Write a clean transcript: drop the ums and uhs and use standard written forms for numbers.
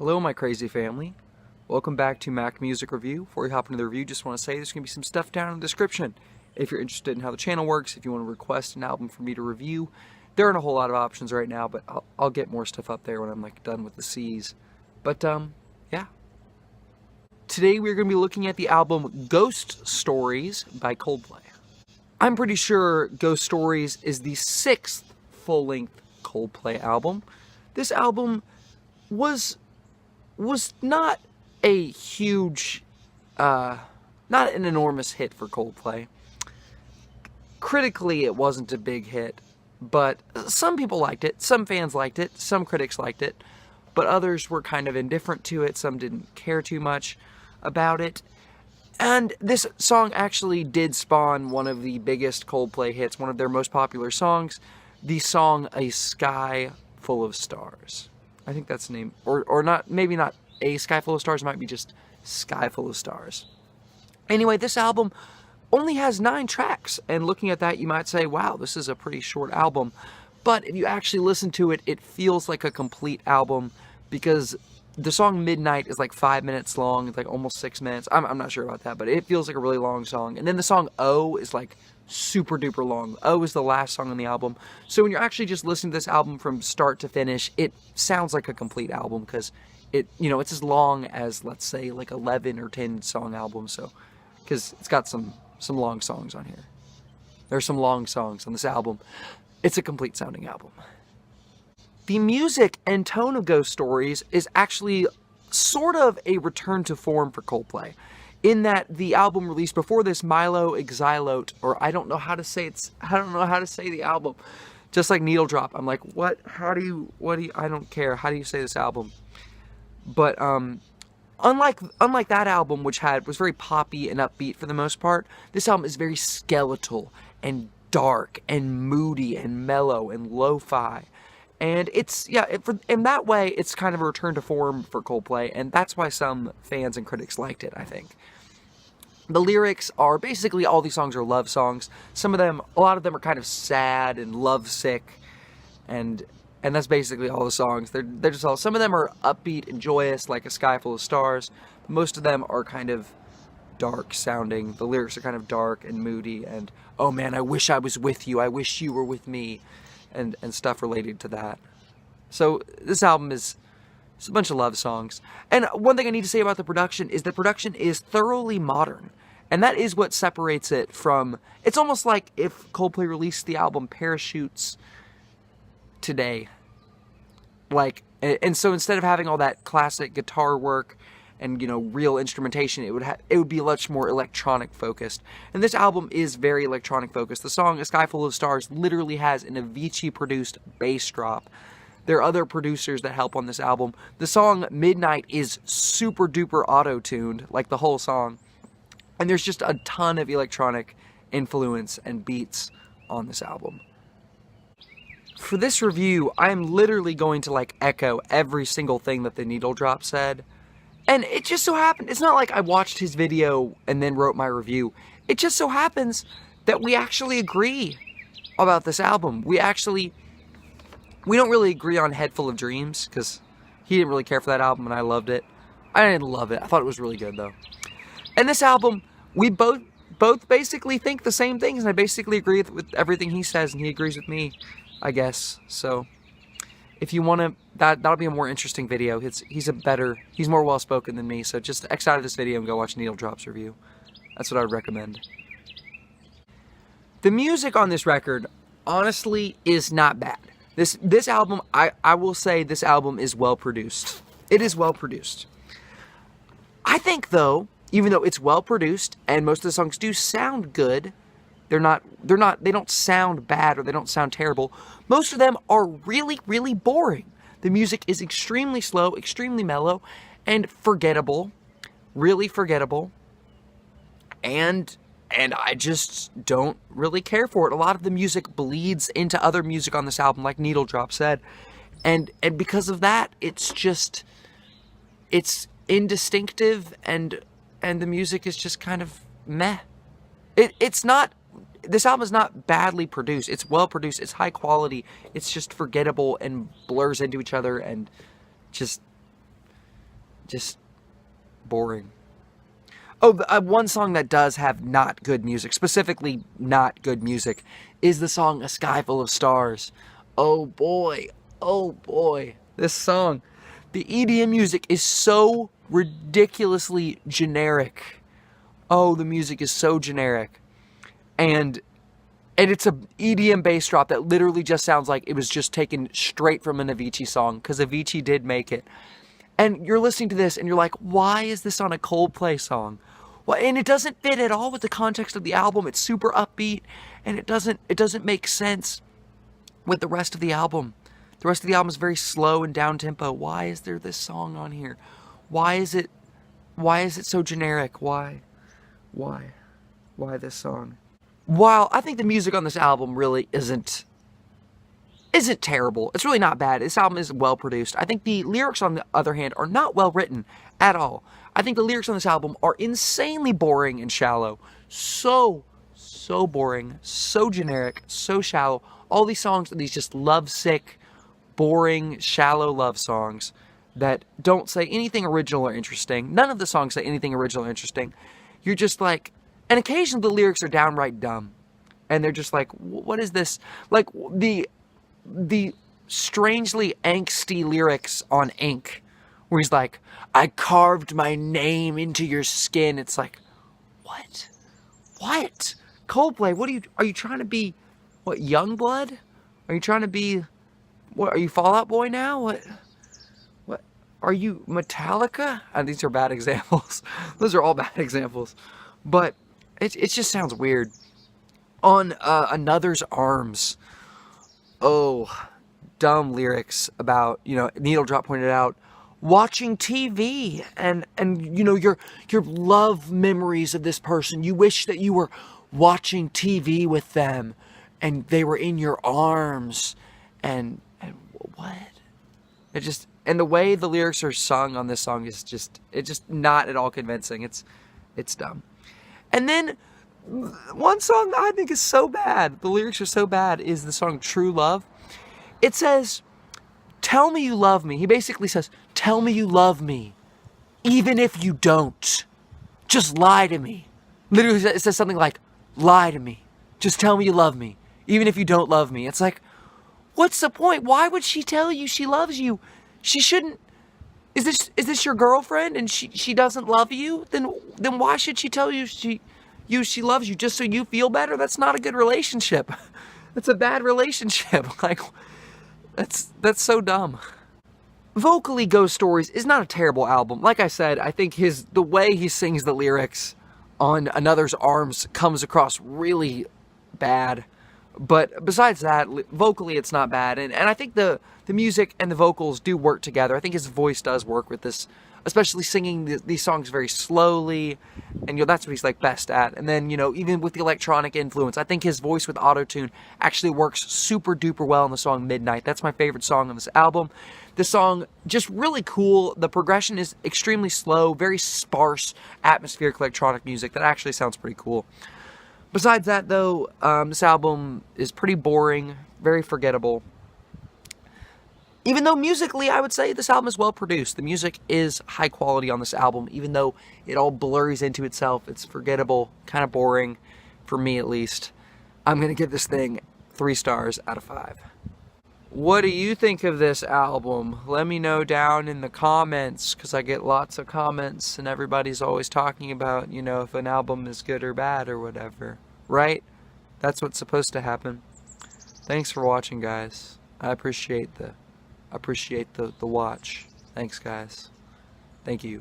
Hello my crazy family, welcome back to Mac Music Review. Before we hop into the review, just want to say there's going to be some stuff down in the description. If you're interested in how the channel works, if you want to request an album for me to review, there aren't a whole lot of options right now, but I'll get more stuff up there when I'm done with the C's. But yeah. Today we're going to be looking at the album Ghost Stories by Coldplay. I'm pretty sure Ghost Stories is the 6th full-length Coldplay album. This album was not a huge, not an enormous hit for Coldplay. Critically, it wasn't a big hit, but some people liked it, some fans liked it, some critics liked it, but others were kind of indifferent to it, some didn't care too much about it. And this song actually did spawn one of the biggest Coldplay hits, one of their most popular songs, the song A Sky Full of Stars. I think that's the name, or not, maybe not A Sky Full of Stars, it might be just Sky Full of Stars. Anyway, this album only has 9 tracks, and looking at that, you might say, wow, this is a pretty short album. But if you actually listen to it, it feels like a complete album, because the song Midnight is like 5 minutes long, it's like almost 6 minutes. I'm not sure about that, but it feels like a really long song. And then the song O is like super duper long. O is the last song on the album. So when you're actually just listening to this album from start to finish, it sounds like a complete album, because it's as long as, let's say, like 11 or 10 song album. So, because it's got some long songs on here. There's some long songs on this album. It's a complete sounding album. The music and tone of Ghost Stories is actually sort of a return to form for Coldplay, in that the album released before this, Milo Exilot, or I don't know how to say the album, just like Needle Drop. I'm like, I don't care, how do you say this album? But unlike that album, which was very poppy and upbeat for the most part, this album is very skeletal and dark and moody and mellow and lo-fi. And in that way, it's kind of a return to form for Coldplay, and that's why some fans and critics liked it, I think. The lyrics are basically, all these songs are love songs. A lot of them are kind of sad and lovesick, and that's basically all the songs. They're just all, some of them are upbeat and joyous, like A Sky Full of Stars. Most of them are kind of dark sounding. The lyrics are kind of dark and moody, and, oh man, I wish I was with you, I wish you were with me. And stuff related to that. So this album is a bunch of love songs. And one thing I need to say about the production is the production is thoroughly modern. And that is what separates it from... It's almost like if Coldplay released the album Parachutes today. And so instead of having all that classic guitar work and, real instrumentation, it would be much more electronic focused. And this album is very electronic focused. The song A Sky Full of Stars literally has an Avicii produced bass drop. There are other producers that help on this album. The song Midnight is super duper auto-tuned, like the whole song. And there's just a ton of electronic influence and beats on this album. For this review, I'm literally going to echo every single thing that the Needle Drop said. And it just so happened, it's not like I watched his video and then wrote my review. It just so happens that we actually agree about this album. We don't really agree on Head Full of Dreams, because he didn't really care for that album and I loved it. I didn't love it. I thought it was really good though. And this album, we both basically think the same things, and I basically agree with everything he says, and he agrees with me, I guess. So if you want to, that'll be a more interesting video. He's more well-spoken than me, so just X out of this video and go watch Needle Drop's review. That's what I would recommend. The music on this record, honestly, is not bad. This album, I will say this album is well-produced. It is well-produced. I think, though, even though it's well-produced, and most of the songs do sound good, they don't sound bad or they don't sound terrible. Most of them are really, really boring. The music is extremely slow, extremely mellow, and forgettable. Really forgettable. And I just don't really care for it. A lot of the music bleeds into other music on this album, like Needle Drop said. And because of that, it's indistinctive, and the music is just kind of meh. This album is not badly produced. It's well produced. It's high quality. It's just forgettable and blurs into each other and just just boring. Oh, one song that does have not good music, specifically not good music, is the song A Sky Full of Stars. Oh boy, this song. The EDM music is so ridiculously generic. Oh, the music is so generic. And it's a EDM bass drop that literally just sounds like it was just taken straight from an Avicii song, because Avicii did make it. And you're listening to this and you're like, why is this on a Coldplay song? Well, and it doesn't fit at all with the context of the album. It's super upbeat, and it doesn't make sense with the rest of the album. The rest of the album is very slow and down tempo. Why is there this song on here? Why is it so generic? Why this song? While I think the music on this album really isn't terrible. It's really not bad. This album is well produced. I think the lyrics, on the other hand, are not well written at all. I think the lyrics on this album are insanely boring and shallow. So boring, so generic, so shallow. All these songs are these just lovesick, boring, shallow love songs that don't say anything original or interesting. None of the songs say anything original or interesting. You're just like, and occasionally the lyrics are downright dumb. And they're just like, what is this? Like the strangely angsty lyrics on Ink, where he's like, I carved my name into your skin. It's like, what? Coldplay, are you trying to be, what, Youngblood? Are you trying to be, what, are you Fall Out Boy now? What, are you Metallica? These are bad examples. Those are all bad examples. But it just sounds weird. On Another's Arms, oh, dumb lyrics about, Needle Drop pointed out, watching TV and your love memories of this person. You wish that you were watching TV with them and they were in your arms and what? And the way the lyrics are sung on this song is just not at all convincing. It's dumb. And then one song that I think is so bad, the lyrics are so bad, is the song True Love. It says, tell me you love me. He basically says, tell me you love me, even if you don't. Just lie to me. Literally, it says something like, lie to me. Just tell me you love me, even if you don't love me. It's like, what's the point? Why would she tell you she loves you? She shouldn't. Is this your girlfriend and she doesn't love you? Then why should she tell you she loves you, just so you feel better? That's not a good relationship. That's a bad relationship. Like, that's so dumb. Vocally, Ghost Stories is not a terrible album. Like I said, I think the way he sings the lyrics on Another's Arms comes across really bad. But besides that, vocally it's not bad. And I think the music and the vocals do work together. I think his voice does work with this, especially singing these songs very slowly. And that's what he's like best at. And then, even with the electronic influence, I think his voice with autotune actually works super duper well in the song Midnight. That's my favorite song on this album. The song, just really cool. The progression is extremely slow, very sparse, atmospheric electronic music that actually sounds pretty cool. Besides that, though, this album is pretty boring, very forgettable. Even though musically, I would say this album is well produced. The music is high quality on this album, even though it all blurs into itself. It's forgettable, kind of boring, for me at least. I'm going to give this thing 3 stars out of 5. What do you think of this album? Let me know down in the comments, because I get lots of comments, and everybody's always talking about, if an album is good or bad or whatever. Right? That's what's supposed to happen. Thanks for watching, guys. I appreciate the watch. Thanks, guys. Thank you.